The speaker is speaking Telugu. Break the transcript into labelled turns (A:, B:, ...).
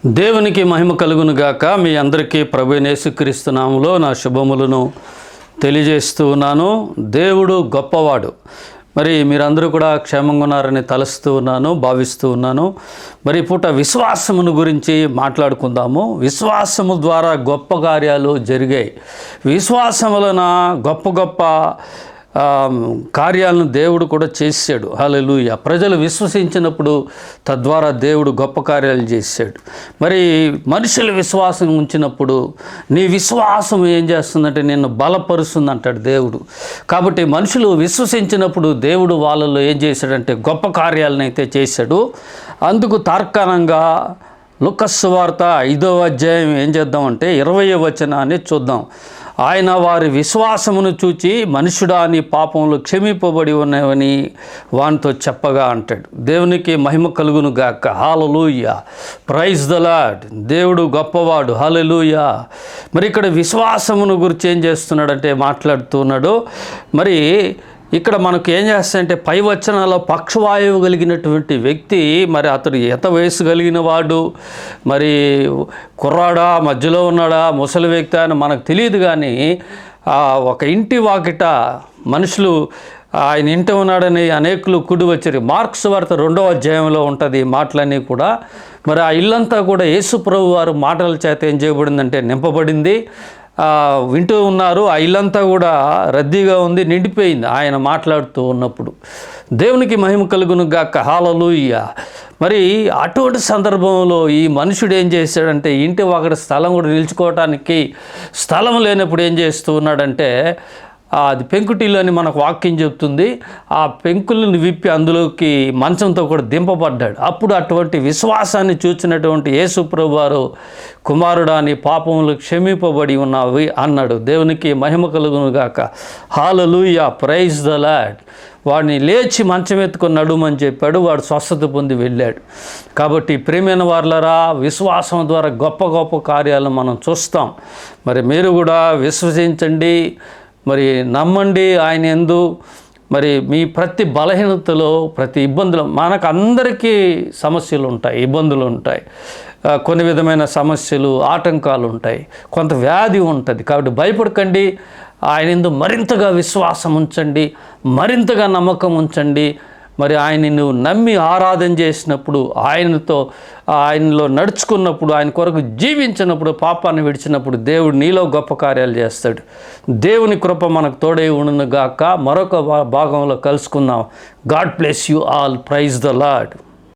A: దేవునికి మహిమ కలుగును గాక. మీ అందరికీ ప్రభువైన యేసుక్రీస్తు నామములో నా శుభములను తెలియజేస్తూ ఉన్నాను. దేవుడు గొప్పవాడు. మరి మీరందరూ కూడా క్షేమంగా ఉన్నారని తలుస్తూ ఉన్నాను, భావిస్తూ ఉన్నాను. మరి పూట విశ్వాసమును గురించి మాట్లాడుకుందాము. విశ్వాసము ద్వారా గొప్ప కార్యాలు జరిగాయి. విశ్వాసం వలన గొప్ప గొప్ప కార్యాలను దేవుడు కూడా చేశాడు. హల్లెలూయా. ప్రజలు విశ్వసించినప్పుడు తద్వారా దేవుడు గొప్ప కార్యాలు చేశాడు. మరి మనుషులు విశ్వాసం ఉంచినప్పుడు నీ విశ్వాసం ఏం చేస్తుందంటే నిన్ను బలపరుస్తుంది అంటాడు దేవుడు. కాబట్టి మనుషులు విశ్వసించినప్పుడు దేవుడు వాళ్ళలో ఏం చేశాడంటే గొప్ప కార్యాలను అయితే చేశాడు. అందుకు తార్కాణంగా లూకా సువార్త 5వ అధ్యాయం ఏం చేద్దామంటే 20వ వచనాన్ని చూద్దాం. ఆయన వారి విశ్వాసమును చూచి మనుషుడా నీ పాపములు క్షమింపబడి ఉన్నవని వానితో చెప్పగా అంటాడు. దేవునికి మహిమ కలుగును గాక. హల్లెలూయా, ప్రైజ్ ద లార్డ్. దేవుడు గొప్పవాడు. హల్లెలూయా. మరి ఇక్కడ విశ్వాసమును గురించి ఏం చేస్తున్నాడంటే మాట్లాడుతున్నాడు. మరి ఇక్కడ మనకు ఏం చేస్తాయంటే పై వచనాల్లో పక్షవాయువు కలిగినటువంటి వ్యక్తి, మరి అతడు ఎంత వయసు కలిగిన వాడు, మరి కుర్రాడా, మధ్యలో ఉన్నాడా, ముసలి వ్యక్తి అని మనకు తెలియదు. కానీ ఒక ఇంటి వాకిట మనుషులు ఆయన ఇంట ఉన్నాడని అనేకులు కూడి వచ్చారు. మార్క్స్ వార్త 2వ అధ్యాయంలో ఉంటుంది ఈ మాటలన్నీ కూడా. మరి ఆ ఇల్లంతా కూడా యేసు ప్రభు వారు మాటల చేత ఏం చేయబడిందంటే నింపబడింది. వింటూ ఉన్నారు. ఆ ఇల్లంతా కూడా రద్దీగా ఉంది, నిండిపోయింది ఆయన మాట్లాడుతూ ఉన్నప్పుడు. దేవునికి మహిమ కలుగును గాక. హల్లెలూయా. మరి అటువంటి సందర్భంలో ఈ మనుషుడు ఏం చేశాడంటే ఇంటి ఒకటి స్థలం కూడా నిలుచుకోవటానికి స్థలం లేనప్పుడు ఏం చేస్తూ ఉన్నాడంటే అది పెంకుటిల్లు అని మనకు వాక్యం చెప్తుంది. ఆ పెంకులను విప్పి అందులోకి మంచంతో కూడా దింపబడ్డాడు. అప్పుడు అటువంటి విశ్వాసాన్ని చూచినటువంటి యేసు ప్రభువు వారు కుమారుడా నీ పాపములు క్షమింపబడి ఉన్నవి అన్నాడు. దేవునికి మహిమ కలుగును గాక. హల్లెలూయా, ప్రైజ్ ద లార్డ్. వాడిని లేచి మంచం ఎత్తుకొని నడుమని చెప్పాడు. వాడు స్వస్థత పొంది వెళ్ళాడు. కాబట్టి ప్రియమైన వారలారా, విశ్వాసం ద్వారా గొప్ప గొప్ప కార్యాలను మనం చూస్తాం. మరి మీరు కూడా విశ్వసించండి, మరి నమ్మండి ఆయన యందు. మరి మీ ప్రతి బలహీనతలో, ప్రతి ఇబ్బందులు, మనకు అందరికీ సమస్యలు ఉంటాయి, ఇబ్బందులు ఉంటాయి, కొన్ని విధమైన సమస్యలు, ఆటంకాలు ఉంటాయి, కొంత వ్యాధి ఉంటుంది. కాబట్టి భయపడకండి. ఆయన యందు మరింతగా విశ్వాసం ఉంచండి, మరింతగా నమ్మకం ఉంచండి. మరి ఆయన్ని నువ్వు నమ్మి ఆరాధన చేసినప్పుడు, ఆయనలో నడుచుకున్నప్పుడు, ఆయన కొరకు జీవించినప్పుడు, పాపాన్ని విడిచినప్పుడు దేవుడు నీలో గొప్ప కార్యాలు చేస్తాడు. దేవుని కృప మనకు తోడై ఉండును గాక. మరొక భాగంలో కలుసుకుందాం. God bless you all. Praise the lord.